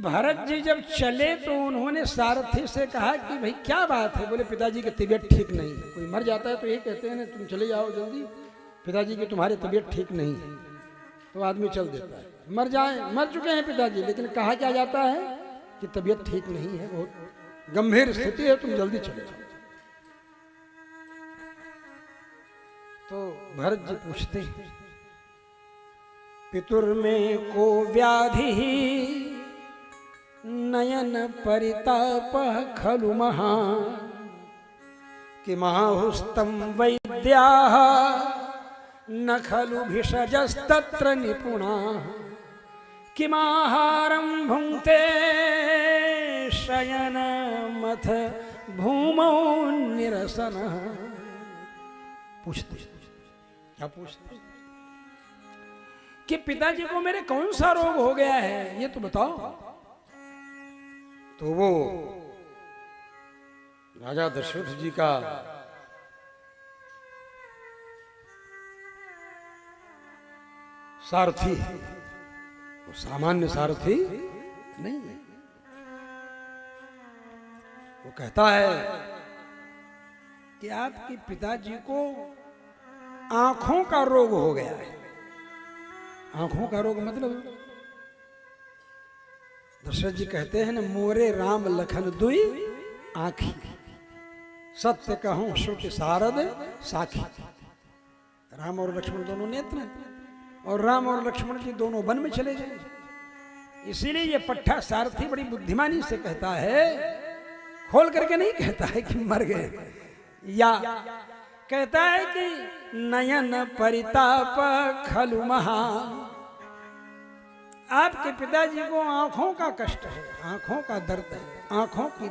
भरत जी जब चले तो उन्होंने सारथी से कहा कि भाई क्या बात है। बोले पिताजी की तबीयत ठीक नहीं है। कोई मर जाता है तो ये कहते हैं ना तुम चले जाओ जल्दी, पिताजी की तुम्हारी तबीयत ठीक नहीं है, तो आदमी चल देता है। मर जाए, मर चुके हैं पिताजी, लेकिन कहा क्या जाता है कि तबीयत ठीक नहीं है, बहुत गंभीर स्थिति है, तुम जल्दी चले जाओ। तो भरत जी पूछते हैं पितुर में को व्याधि नयन परिताप खलु महा कि महाहुस्तम वैद्या न खलु भिषजस्तत्र निपुणा किमाहारं भुंक्ते शयन मथ भूमौ निरसन। पूछते क्या पूछते कि पिताजी को मेरे कौन सा रोग हो गया है ये तो बताओ। तो वो राजा दशरथ जी का सारथी है, वो सामान्य सारथी नहीं है। वो कहता है कि आपके पिताजी को आंखों का रोग हो गया है। आंखों का रोग मतलब दशरथ जी कहते हैं ना, मोरे राम लखन दुई आंखी, सत्य कहूं श्रुति सारद साखी। राम और लक्ष्मण दोनों नेत्र हैं, और राम और लक्ष्मण जी दोनों वन में चले गए। इसीलिए ये पट्टा सारथी बड़ी बुद्धिमानी से कहता है, खोल करके नहीं कहता है कि मर गए, या कहता है कि नयन परिताप खलु महा, आपके पिताजी को आंखों का कष्ट है, आंखों का दर्द है, आंखों की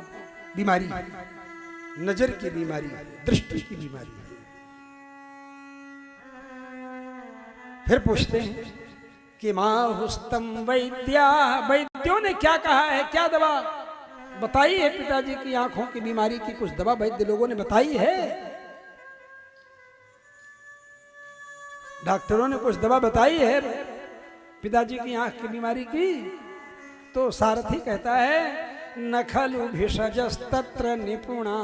बीमारी, नजर की बीमारी है, दृष्टि की बीमारी है। फिर पूछते हैं कि माहुस्तम वैद्या, वैद्यों ने क्या कहा है, क्या दवा बताई है पिताजी की आंखों की बीमारी की? कुछ दवा वैद्य लोगों ने बताई है? डॉक्टरों ने कुछ दवा बताई है पिताजी की आंख की बीमारी की? तो सारथी कहता है न खलु भिषजस्तत्र निपुणा,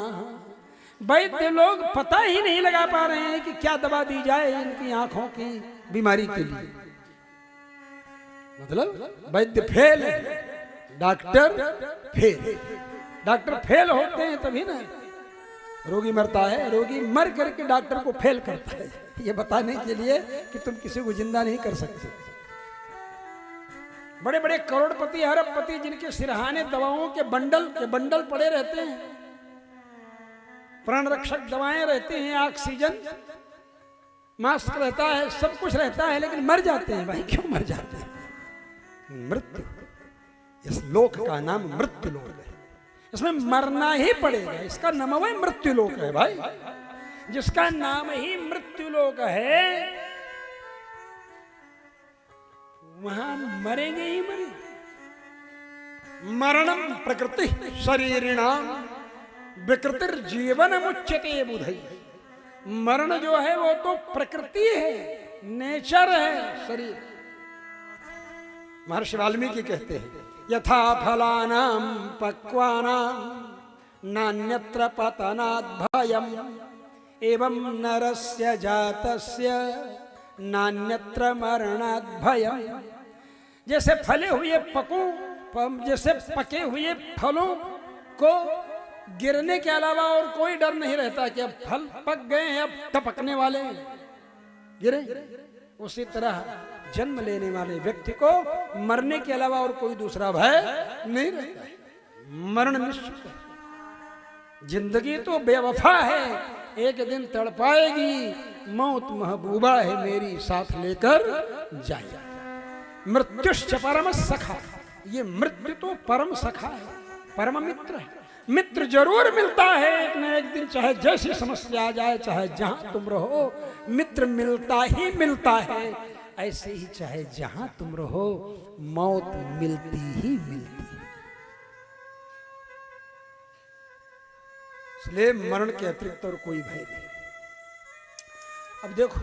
वैद्य लोग पता ही नहीं लगा पा रहे हैं कि क्या दवा दी जाए इनकी आंखों की बीमारी के लिए। मतलब वैद्य फेल है, डॉक्टर फेल। डॉक्टर फेल होते हैं तभी ना रोगी मरता है, रोगी मर करके डॉक्टर को फेल करता है, ये बताने के लिए कि तुम किसी को जिंदा नहीं कर सकते। बड़े बड़े करोड़पति अरबपति जिनके सिरहाने दवाओं के बंडल पड़े रहते हैं, प्राण रक्षक दवाएं रहती हैं, ऑक्सीजन मास्क रहता है, सब कुछ रहता है, लेकिन मर जाते हैं। भाई क्यों मर जाते हैं? मृत्यु, इस लोक का नाम मृत्यु लोक है, इसमें मरना ही पड़ेगा, इसका नाम है मृत्यु लोक है। भाई जिसका नाम ही मृत्यु लोक है वहां मरेंगे ही मरेंगे। मरणम प्रकृति शरीरिणाम विकृतिर जीवन मुच्यते बुधई। मरण जो है वो तो प्रकृति है, नेचर है शरीर। महर्षि वाल्मीकि कहते हैं यथा फलानाम पक्वानाम नान्यत्र पतनात् भयम् एवं नरस्य जातस्य नान्यत्र मरणात् भयम्। जैसे फले हुए जैसे पके हुए फलों को गिरने के अलावा और कोई डर नहीं रहता कि अब फल पक गए हैं, अब टपकने वाले हैं, गिरे। उसी तरह जन्म लेने वाले व्यक्ति को मरने के अलावा और कोई दूसरा भय नहीं रहता है। मरण निश्चित है। जिंदगी तो बेवफा है, एक दिन तड़पाएगी, मौत महबूबा है मेरी साथ लेकर जाए। मृत्युश्च परम सखा, ये मृत्यु तो परम सखा है, परम मित्र है। मित्र जरूर मिलता है एक न एक दिन, चाहे जैसी समस्या आ जाए, चाहे जहां तुम रहो, मित्र मिलता ही मिलता है। ऐसे ही चाहे जहां तुम रहो, मौत मिलती ही मिलती है। इसलिए मरण के अतिरिक्त और कोई भय नहीं। अब देखो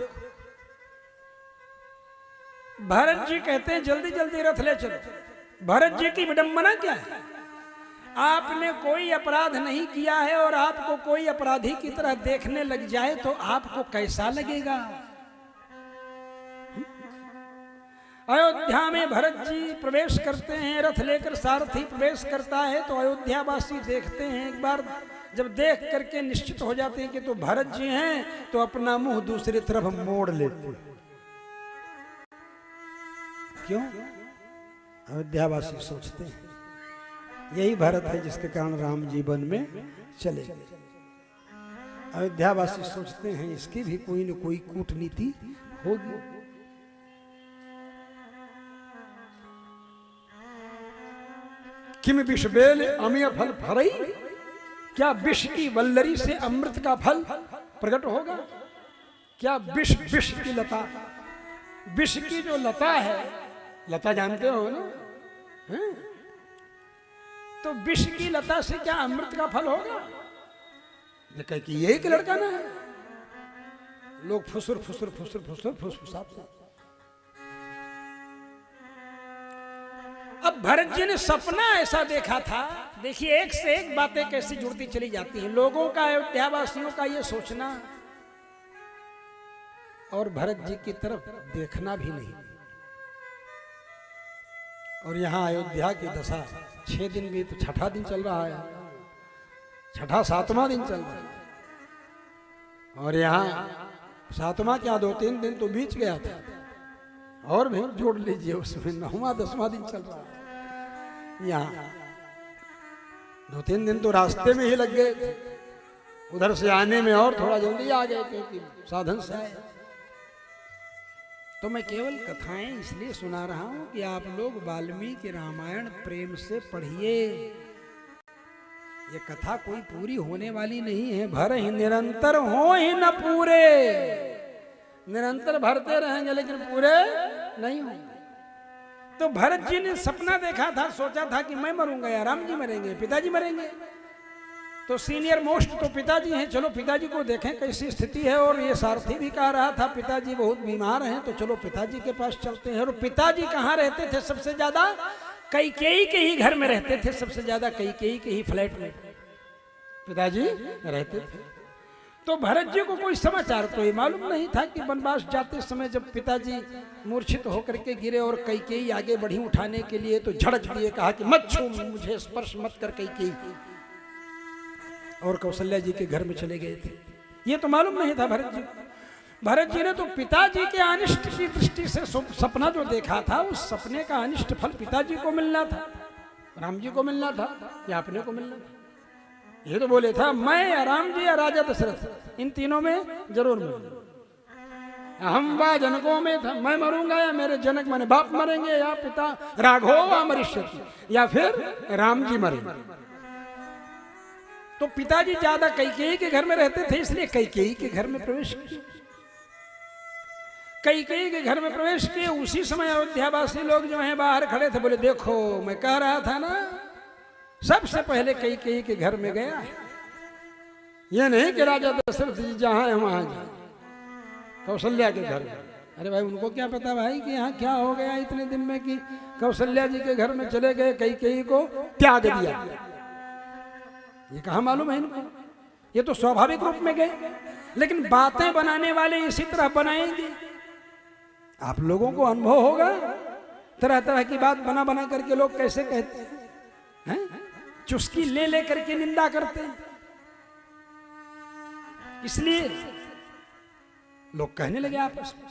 भरत जी कहते हैं जल्दी जल्दी रथ ले चलो। भरत जी की विडंबना क्या है? आपने कोई अपराध नहीं किया है और आपको कोई अपराधी की तरह देखने लग जाए तो आपको कैसा लगेगा? अयोध्या में भरत जी प्रवेश करते हैं, रथ लेकर सारथी प्रवेश करता है तो अयोध्यावासी देखते हैं एक बार, जब देख करके निश्चित हो जाते हैं कि तो भरत जी हैं, तो अपना मुंह दूसरी तरफ मोड़ लेते हैं। क्यों? अयोध्यावासी सोचते हैं यही भरत है जिसके कारण राम जी वन में चले गए। अयोध्यावासी सोचते हैं इसकी भी कोई न कोई कूटनीति होगी। किम विष बेल अमीय फल फरई, क्या विष की वल्लरी से अमृत का फल प्रकट होगा? क्या विष विष की लता, विष की जो लता है, लता जानते हो ना, है? तो विष की लता से क्या अमृत का फल होगा? ये कह कि ये एक लड़का ना है। लोग फुसुर फुसुर फुसुर फुसुर फुसफुसाते। अब भरत जी ने सपना ऐसा देखा था। देखिए एक से एक बातें कैसी जुड़ती चली जाती हैं। लोगों का, अयोध्यावासियों का ये सोचना और भरत जी की तरफ देखना भी नहीं। और यहां अयोध्या की दशा 6 दिन भी, तो छठा दिन चल रहा है, छठा 7वां दिन चल रहा है। और यहाँ 7वां क्या, 2-3 दिन तो बीच गया था, और भी जोड़ लीजिए उसमें 9वां 10वां दिन चल रहा है। यहाँ 2-3 दिन तो रास्ते में ही लग गए थे, उधर से आने में और थोड़ा जल्दी आ गए क्योंकि साधन से आए। तो मैं केवल कथाएं इसलिए सुना रहा हूं कि आप लोग वाल्मीकि रामायण प्रेम से पढ़िए। ये कथा कोई पूरी होने वाली नहीं है। भर ही निरंतर हो ही न पूरे, निरंतर भरते रहेंगे लेकिन पूरे नहीं होंगे। तो भरत जी ने सपना देखा था, सोचा था कि मैं मरूंगा या राम जी मरेंगे, पिताजी मरेंगे। तो सीनियर मोस्ट तो पिताजी हैं, चलो पिताजी को देखें कैसी स्थिति है। और ये सारथी भी कह रहा था पिताजी बहुत बीमार हैं, तो चलो पिताजी के पास चलते हैं। और पिताजी कहाँ रहते थे सबसे ज्यादा? कैकेयी के ही घर में रहते थे सबसे ज्यादा, कैकेयी के ही फ्लैट में पिताजी रहते थे। तो भरत जी को कोई समाचार तो ये मालूम नहीं था कि वनवास जाते समय जब पिताजी मूर्छित होकर के गिरे और कैकेयी आगे बढ़ी उठाने के लिए, तो झड़क दिए, कहा कि मत छू मुझे, स्पर्श मत कर कैकेयी, और कौशल्या जी के घर में चले गए थे। ये तो मालूम नहीं था भरत जी। भरत जी ने तो पिताजी के अनिष्ट की दृष्टि से सपना जो देखा था, उस सपने का अनिष्ट फल पिताजी को मिलना था, राम जी को मिलना था या अपने को मिलना था। ये तो बोले था मैं या राम जी या राजा दशरथ, इन तीनों में जरूर मिलूंगा। हम वा जनकों में था, मैं मरूंगा या मेरे जनक माने बाप मरेंगे, या पिता राघव वा मरिष्यति, या फिर राम जी मरेंगे। तो पिताजी ज्यादा कैकेयी के घर में रहते थे, इसलिए कैकेयी के घर में प्रवेश किए। कैकेयी के घर में प्रवेश किए, उसी समय अयोध्यावासी लोग जो हैं बाहर खड़े थे, बोले देखो मैं कह रहा था ना, सबसे पहले कैकेयी के घर में गया है। ये नहीं कि राजा दशरथ जी जहां है वहां जाए, कौशल्या के घर में। अरे भाई उनको क्या पता भाई कि यहाँ क्या हो गया इतने दिन में कि कौशल्या जी के घर में चले गए, कैकेयी को त्याग दिया। ये कहाँ मालूम है इनको? ये तो स्वाभाविक रूप में गए, लेकिन बातें बनाने वाले इसी तरह बनाएंगे। आप लोगों को अनुभव होगा, तरह तरह की बात बना बना करके लोग कैसे कहते हैं, चुस्की ले ले करके निंदा करते हैं। इसलिए लोग कहने लगे आपस में।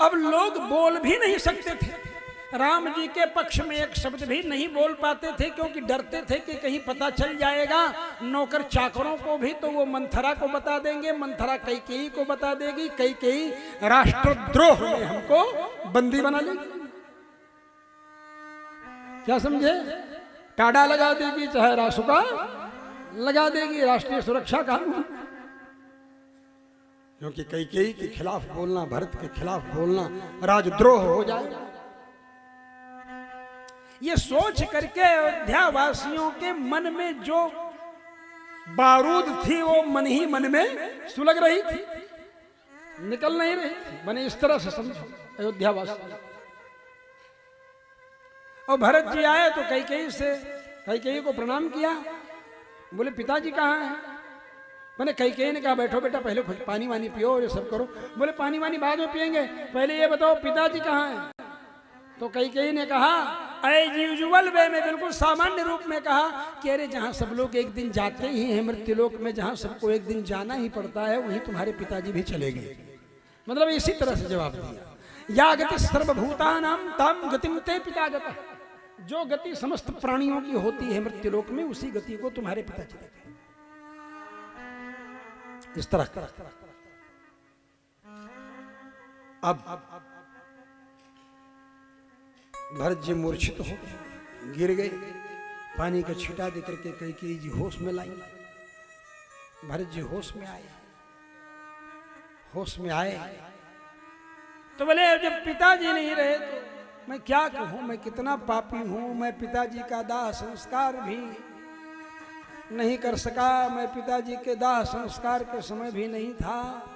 अब लोग बोल भी नहीं सकते थे, राम जी के पक्ष में एक शब्द भी नहीं बोल पाते थे, क्योंकि डरते थे कि कहीं पता चल जाएगा नौकर चाकरों को भी, तो वो मंथरा को बता देंगे, मंथरा कैकेयी को बता देगी, कैकेयी राष्ट्रद्रोह में हमको बंदी बना लेगी। क्या समझे? टाडा लगा देगी, चाहे रासुका लगा देगी, राष्ट्रीय सुरक्षा कानून। क्योंकि कैकेयी के खिलाफ बोलना, भरत के खिलाफ बोलना राजद्रोह हो जाएगा। ये सोच करके अयोध्या वासियों के मन में जो बारूद थी वो मन ही मन में सुलग रही थी, निकल नहीं रही थी। मैंने इस तरह से समझो अयोध्या वासी। और भरत जी आए तो कैकेयी को प्रणाम किया। बोले पिताजी कहाँ हैं? मैंने कैकेयी ने कहा बैठो बेटा, पहले कुछ पानी वानी पियो और ये सब करो। बोले पानी वानी बाद में पियेंगे, पहले ये बताओ पिताजी कहाँ हैं? तो कैकेयी ने कहा एज यूजुअल वे में, बिल्कुल सामान्य रूप में कहा कि अरे जहाँ सब लोग एक दिन जाते ही हैं मृत्युलोक में, जहाँ सबको एक दिन जाना ही पड़ता है, वहीं तुम्हारे पिताजी भी चले गए। मतलब इसी तरह से जवाब दिया, या गति सर्वभूतानां ताम गतिम ते पिता गता। जो गति समस्त प्राणियों की होती है मृत्युलोक में, उसी गति को तुम्हारे पिताजी देते। इस तरह अब भरत जी मूर्छित हो गिर गए, पानी का छींटा देकर के कैकेयी जी होश में लाई। भरत जी होश में आए तो बोले जब पिताजी नहीं रहे तो मैं क्या कहूं, मैं कितना पापी हूं, मैं पिताजी का दाह संस्कार भी नहीं कर सका, मैं पिताजी के दाह संस्कार के समय भी नहीं था।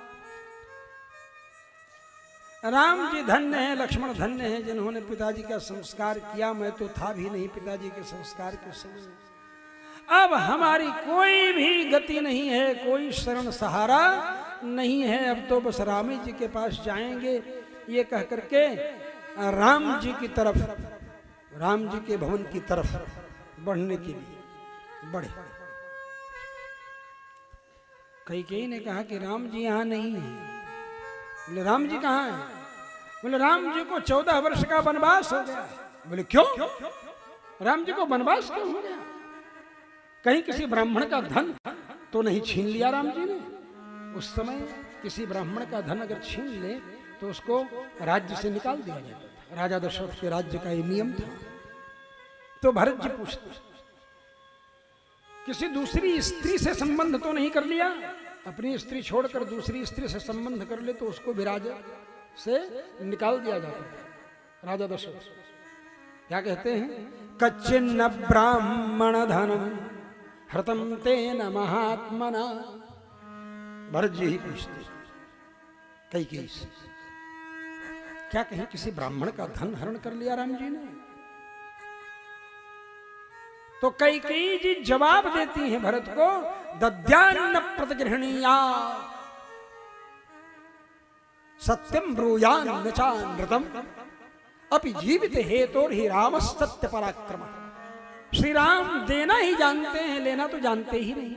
राम जी धन्य हैं, लक्ष्मण धन्य हैं जिन्होंने पिताजी का संस्कार किया, मैं तो था भी नहीं पिताजी के संस्कार के समय। अब हमारी कोई भी गति नहीं है, कोई शरण सहारा नहीं है, अब तो बस राम जी के पास जाएंगे। ये कह करके राम जी की तरफ, राम जी के भवन की तरफ बढ़ने के लिए बढ़े। कैकेयी ने कहा कि राम जी यहाँ नहीं है। बोले राम जी कहाँ हैं? बोले राम जी को 14 वर्ष का वनवास हो गया। बोले क्यों? राम जी को वनवास क्यों हो गया? कहीं किसी ब्राह्मण का धन तो नहीं छीन लिया राम जी ने? उस समय किसी ब्राह्मण का धन अगर छीन ले तो उसको राज्य से निकाल दिया जाता था। राजा दशरथ के राज्य का ये नियम था। तो भरत जी पूछते किसी दूसरी स्त्री से संबंध तो नहीं कर लिया? अपनी स्त्री छोड़कर दूसरी स्त्री से संबंध कर ले तो उसको भी राजा से निकाल दिया जाता था। राजा दशरथ क्या कहते हैं? कच्चिन्न ब्राह्मण धनम हृतम तेन महात्मना। भरत जी ही पूछते कैकेयी से, क्या कहीं किसी ब्राह्मण का धन हरण कर लिया राम जी ने? तो कैकेयी जी जवाब देती हैं भरत को, दद्यान्न प्रतिगृहणीया सत्यम ब्रूयान नचानृतम अपि जीवित हेतोर ही राम सत्य पराक्रम। श्री राम देना ही जानते हैं, लेना तो जानते ही नहीं।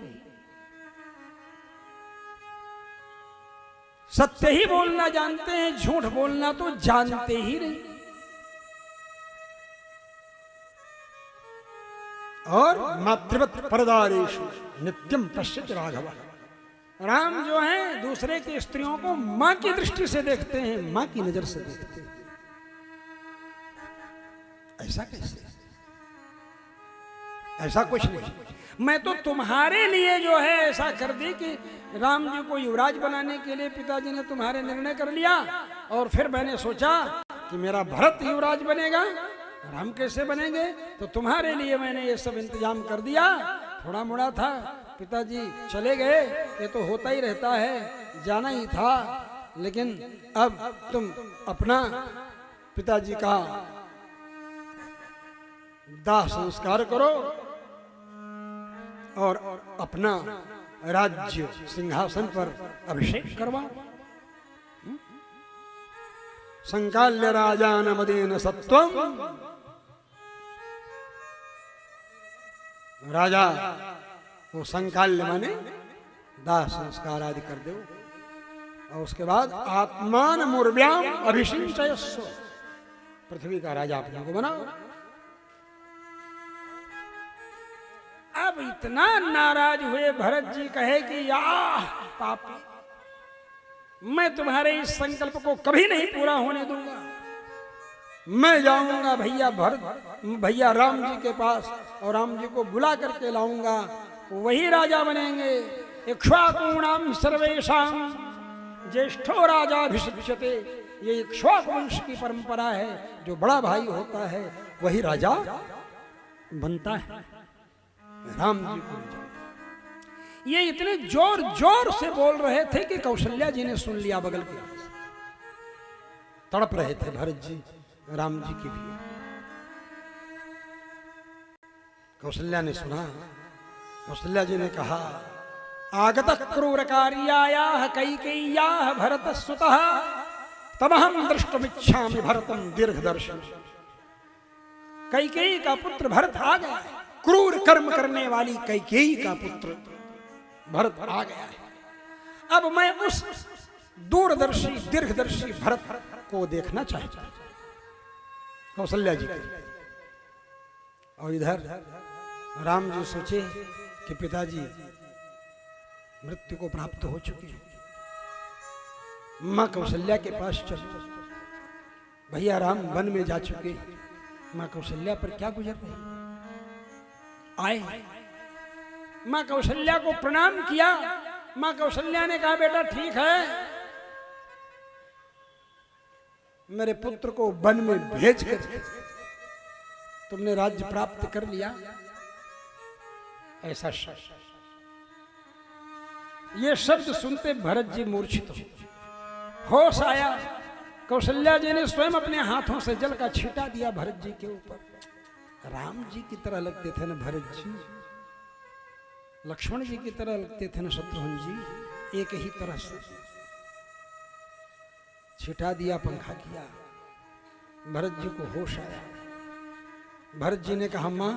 सत्य ही बोलना जानते हैं, झूठ बोलना तो जानते ही नहीं। और मातृवत परदारेषु नित्यम पश्यति राघव। राम जो है दूसरे की स्त्रियों को मां की दृष्टि से देखते हैं, मां की नजर से देखते हैं। ऐसा कैसे? ऐसा कुछ नहीं। मैं तो तुम्हारे लिए जो है ऐसा कर दी कि राम जी को युवराज बनाने के लिए पिताजी ने तुम्हारे निर्णय कर लिया, और फिर मैंने सोचा कि मेरा भरत युवराज बनेगा, राम कैसे बनेंगे, तो तुम्हारे लिए मैंने ये सब इंतजाम कर दिया। थोड़ा मोड़ा था, पिताजी चले गए, ये तो होता ही रहता है, जाना ही था, लेकिन अब तुम अपना पिताजी का दाह संस्कार करो और अपना राज्य सिंहासन पर अभिषेक करवाओ। संकाल्य राजान मदेन सत्वम। राजा वो संकाल्य माने दाह संस्कार आदि कर दो, और उसके बाद आत्मान मुर्व्याम अभिषिंचयस्व, पृथ्वी का राजा अपने को बनाओ। अब इतना नाराज हुए भरत जी, कहे कि या पापी, मैं तुम्हारे इस संकल्प को कभी नहीं पूरा होने दूंगा। मैं जाऊंगा भैया राम जी के पास, और राम जी को बुला करके लाऊंगा, वही राजा बनेंगे। इक्ष्वाकूणाम सर्वेषां ज्येष्ठो राजा अभिषिच्यते। ये इक्ष्वाक वंश की परंपरा है, जो बड़ा भाई होता है वही राजा बनता है। राम जी को ये इतने जोर जोर से बोल रहे थे कि कौशल्या जी ने सुन लिया बगल के। तड़प रहे थे भरत जी राम जी के लिए। कौशल्या ने सुना। कौशल्या जी ने कहा, आगत क्रूर कार्यायाः कैकेय्याः भरत सुतः तमहं दृष्टुमिच्छामि भरतं दीर्घदर्शी। कैकेयी का पुत्र भरत आ गया है, क्रूर कर्म करने वाली कैकेयी का पुत्र भरत आ गया है। अब मैं उस दूरदर्शी दीर्घदर्शी भरत को देखना चाहता हूं, कौशल्या जी को। और इधर राम जी सोचे कि पिताजी मृत्यु को प्राप्त हो चुके हैं, मां कौशल्या के पास चलो। भैया राम वन में जा चुके, मां कौशल्या पर क्या गुजर रही। आए, मां कौशल्या को प्रणाम किया। मां कौशल्या ने कहा, बेटा ठीक है, मेरे पुत्र को वन में भेज कर तुमने राज्य प्राप्त कर लिया। ऐसा शब्द, ये शब्द सुनते भरत जी मूर्छित हो। होश आया, कौशल्या जी ने स्वयं अपने हाथों से जल का छींटा दिया भरत जी के ऊपर। राम जी की तरह लगते थे ना भरत जी, लक्ष्मण जी की तरह लगते थे ना शत्रुघ्न जी, एक ही तरह से छिटा दिया, पंखा किया। भरत जी को होश आया। भरत जी ने कहा, मां,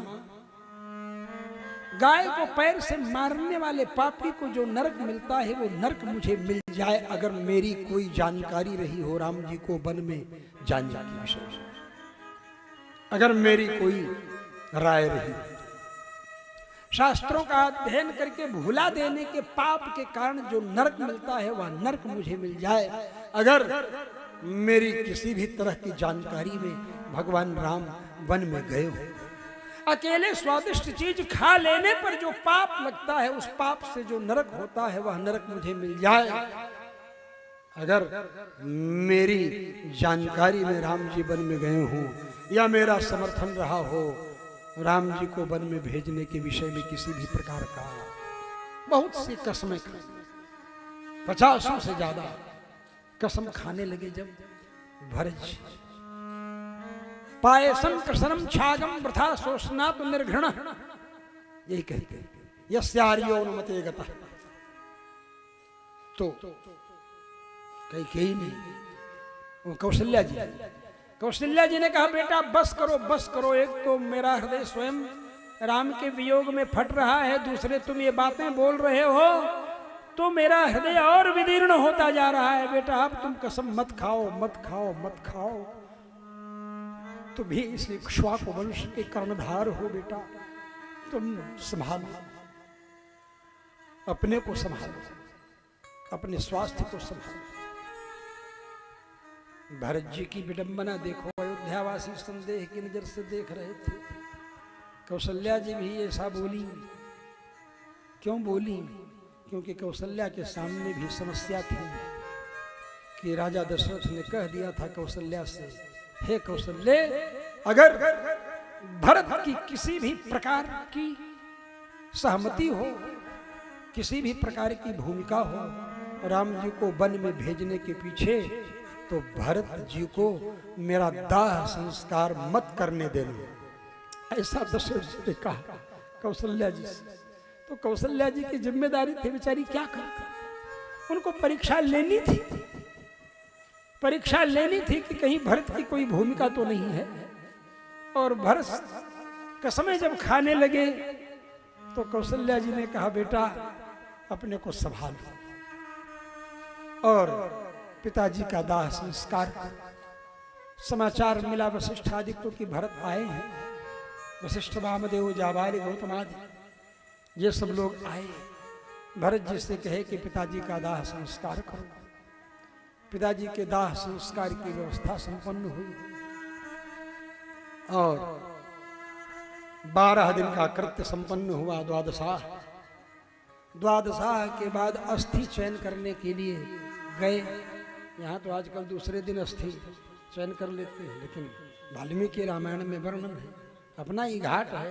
गाय को पैर से मारने वाले पापी को जो नरक मिलता है वो नरक मुझे मिल जाए, अगर मेरी कोई जानकारी रही हो राम जी को वन में जाने के विषय में, अगर मेरी कोई राय रही। शास्त्रों का अध्ययन करके भुला देने के पाप के कारण जो नरक मिलता है वह नरक मुझे मिल जाए, अगर मेरी किसी भी तरह की जानकारी में भगवान राम वन में गए हो। अकेले स्वादिष्ट चीज खा लेने पर जो पाप लगता है, उस पाप से जो नरक होता है वह नरक मुझे मिल जाए, अगर मेरी जानकारी में राम जी वन में गए हो या मेरा समर्थन रहा हो राम जी को वन में भेजने के विषय में किसी भी प्रकार का। बहुत सी कसमें, 50 से ज्यादा कसम खाने लगे जब भरत जी। पायसम कृष्णम छागम वृथा शोषणा तो निर्घृण, यही कहते यस्यार्यो अनुमते गतः। तो कई नहीं, कौशल्या जी ने कहा, बेटा बस करो बस करो, एक तो मेरा हृदय स्वयं राम के वियोग में फट रहा है, दूसरे तुम ये बातें बोल रहे हो तो मेरा हृदय और विदीर्ण होता जा रहा है। बेटा अब तुम कसम मत खाओ मत खाओ मत खाओ, तुम भी इस इक्ष्वाकु वंश के कर्णधार हो बेटा, तुम संभालो, अपने को संभालो, अपने स्वास्थ्य को संभालो। भरत जी की विडंबना देखो, अयोध्यावासी संदेह की नजर से देख रहे थे। कौशल्या जी भी ऐसा बोली। क्यों बोली? क्योंकि कौशल्या के सामने भी समस्या थी कि राजा दशरथ ने कह दिया था कौशल्या से, हे कौशल्य, अगर भरत की किसी भी प्रकार की सहमति हो, किसी भी प्रकार की भूमिका हो राम जी को वन में भेजने के पीछे, तो भरत जी को मेरा दाह संस्कार मत करने देना। ऐसा दशरथ जी ने कहा कौशल्या जी से। तो कौशल्या जी की जिम्मेदारी थी, बेचारी क्या करती, उनको परीक्षा लेनी थी, परीक्षा लेनी थी कि कहीं भरत की कोई भूमिका तो नहीं है। और भरत कसमें जब खाने लगे तो कौशल्या जी ने कहा, बेटा अपने को संभाल। और पिताजी का दाह संस्कार समाचार मिला वशिष्ठ आदि को कि भरत आए हैं। वशिष्ठ वामदेव जाबाली गौतम आदि ये सब लोग आए, भरत जी से कहे कि पिताजी का दाह संस्कार करो। पिताजी के दाह संस्कार की व्यवस्था संपन्न हुई और 12 दिन का कृत्य संपन्न हुआ। द्वादशाह के बाद अस्थि चयन करने के लिए गए। यहाँ तो आजकल दूसरे दिन अस्थि चयन कर लेते हैं, लेकिन वाल्मीकि रामायण में वर्णन है, अपना ही घाट है,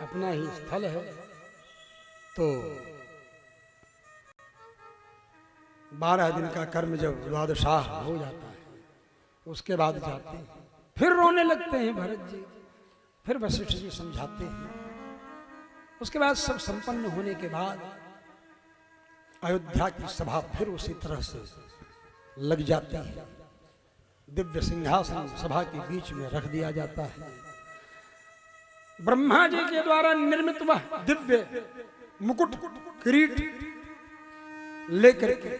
अपना ही स्थल है। तो 12 दिन का कर्म जब द्वादशाह हो जाता है उसके बाद जाते हैं, फिर रोने लगते हैं भरत जी। फिर वशिष्ठ जी समझाते हैं उसके बाद सब संपन्न होने के बाद अयोध्या की सभा फिर उसी तरह से लग जाती है। दिव्य सिंहासन सभा के बीच में रख दिया जाता है। ब्रह्मा जी के द्वारा निर्मित वह दिव्य मुकुट किरीट लेकर के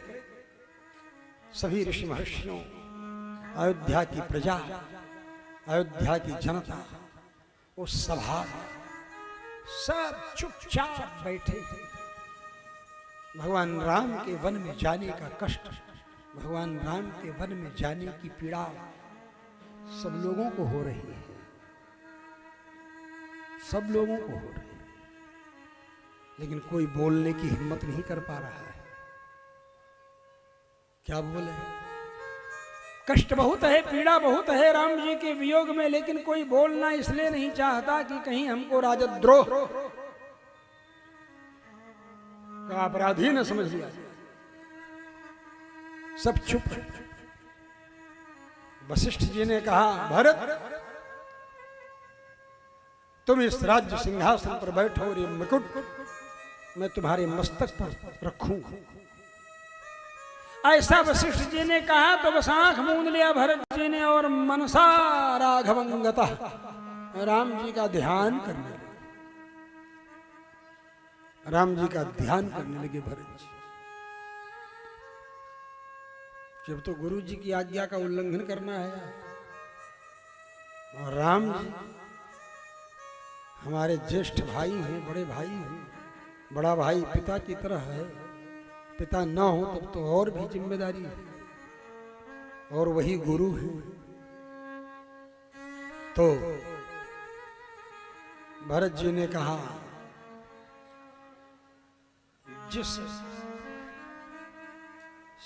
सभी ऋषि महर्षियों, अयोध्या की प्रजा, अयोध्या की जनता उस सभा में सब चुपचाप बैठे थे। भगवान राम के वन में जाने का कष्ट, भगवान राम के वन में जाने की पीड़ा सब लोगों को हो रही है, सब लोगों को हो रही है, लेकिन कोई बोलने की हिम्मत नहीं कर पा रहा है। क्या बोले? कष्ट बहुत है, पीड़ा बहुत है राम जी के वियोग में, लेकिन कोई बोलना इसलिए नहीं चाहता कि कहीं हमको राजद्रोह का अपराधी न समझ लिया। सब चुप। वशिष्ठ जी ने कहा, भरत तुम इस राज्य सिंहासन पर बैठो और ये मुकुट मैं तुम्हारे मस्तक पर रखूंगा। ऐसा वशिष्ठ जी ने कहा तो बस आंख मूंद लिया भरत जी ने और मनसा राघवंगता राम जी का ध्यान करने लगे। राम जी का ध्यान करने लगे भरत जी। जब तो गुरु जी की आज्ञा का उल्लंघन करना है, और राम जी हमारे ज्येष्ठ भाई हैं, बड़े भाई हैं, बड़ा भाई पिता की तरह है, पिता न हो तब तो और भी जिम्मेदारी है, और वही गुरु है। तो भरत जी ने कहा, जिस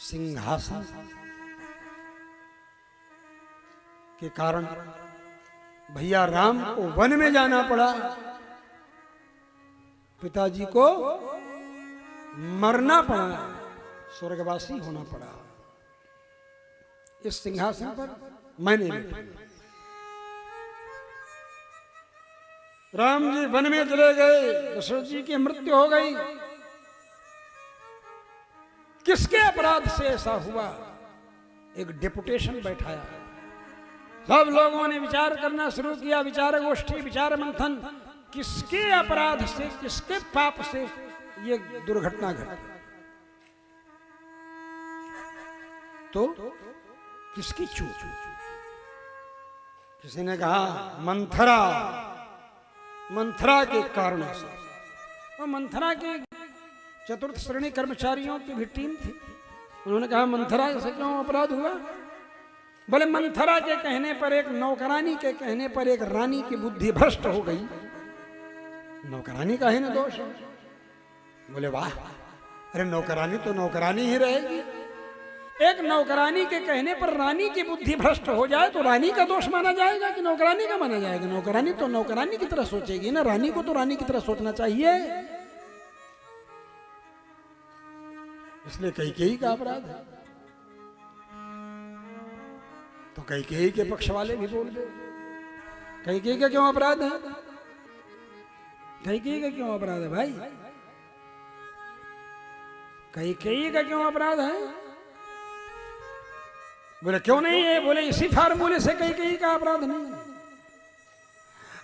सिंहासन के कारण भैया राम को वन में जाना पड़ा, पिताजी को मरना पड़ा, स्वर्गवासी होना पड़ा, इस सिंहासन पर मैंने बैठा। राम जी वन में चले गए, दशरथ जी की मृत्यु हो गई। किसके अपराध से ऐसा हुआ? एक डेपुटेशन बैठाया, सब लोगों ने विचार करना शुरू किया, विचार गोष्ठी, विचार मंथन, किसके अपराध से, किसके पाप से ये दुर्घटना घटी। तो किसकी चूक? किसी ने कहा मंथरा, मंथरा के कारण से। और मंथरा के चतुर्थ श्रेणी कर्मचारियों की भी टीम थी। उन्होंने कहा मंथरा से क्यों अपराध हुआ? बोले मंथरा के कहने पर, एक नौकरानी के कहने पर एक रानी की बुद्धि भ्रष्ट हो गई। नौकरानी का है ना दोष? बोले वाह, अरे नौकरानी तो नौकरानी ही रहेगी। एक नौकरानी के कहने पर रानी की बुद्धि भ्रष्ट हो जाए तो रानी का दोष माना जाएगा कि नौकरानी का माना जाएगा? नौकरानी तो नौकरानी की तरह सोचेगी ना, रानी को तो रानी की तरह सोचना चाहिए। इसलिए कैकेयी का अपराध है। तो कैकेयी के पक्ष वाले भी बोल गए, कैकेयी का क्यों अपराध है? कैकेयी का क्यों अपराध है भाई? कैकेयी का क्यों अपराध है? बोले क्यों नहीं है? बोले इसी फार्मूले से कैकेयी का अपराध नहीं है।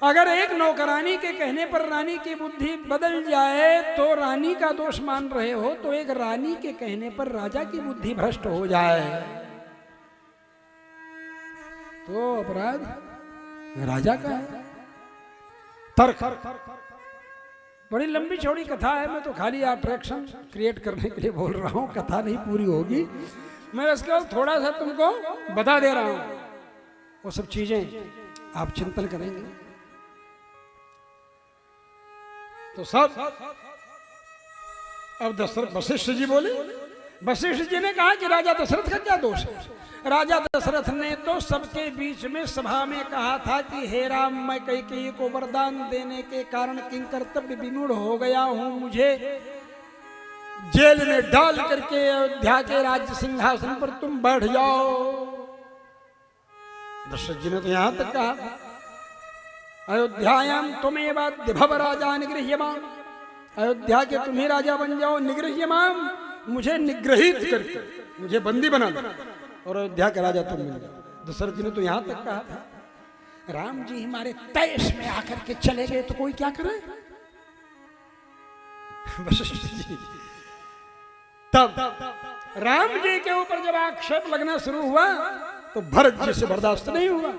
अगर एक नौकरानी के कहने पर रानी की बुद्धि बदल जाए तो रानी का दोष मान रहे हो, तो एक रानी के कहने पर राजा की बुद्धि भ्रष्ट हो जाए तो अपराध राजा का है। तर्क बड़ी लंबी चौड़ी कथा है, मैं तो खाली अट्रैक्शन क्रिएट करने के लिए बोल रहा हूँ, कथा नहीं पूरी होगी। मैं इसके थोड़ा सा तुमको बता दे रहा हूँ, वो सब चीजें आप चिंतन करेंगे तो सब। अब वशिष्ठ जी बोले, वशिष्ठ जी ने कहा कि राजा दशरथ का क्या दोष है? राजा दशरथ ने तो सबके बीच में सभा में कहा था कि हे राम, मैं कैकेयी को वरदान देने के कारण किंकर्तव्य विमूढ़ हो गया हूं, मुझे जेल में डाल करके अयोध्या के राज्य सिंहासन पर तुम बैठ जाओ। दशरथ जी ने तो यहां तक कहा, अयोध्यायाम तुमेवाद्य भव राजा निगृह्य माम, अयोध्या के तुम्हें राजा बन जाओ, निगृह्य माम, मुझे निग्रहित करके मुझे बंदी बना दो और अयोध्या का राजा तुम मिल जाओ। दशरथ जी ने तो यहां तक कहा था, राम जी हमारे तेज में आकर के चले गए तो कोई क्या करे। वशिष्ठ जी तब राम जी के ऊपर जब आक्षेप लगना शुरू हुआ तो भरत जी से बर्दाश्त नहीं हुआ।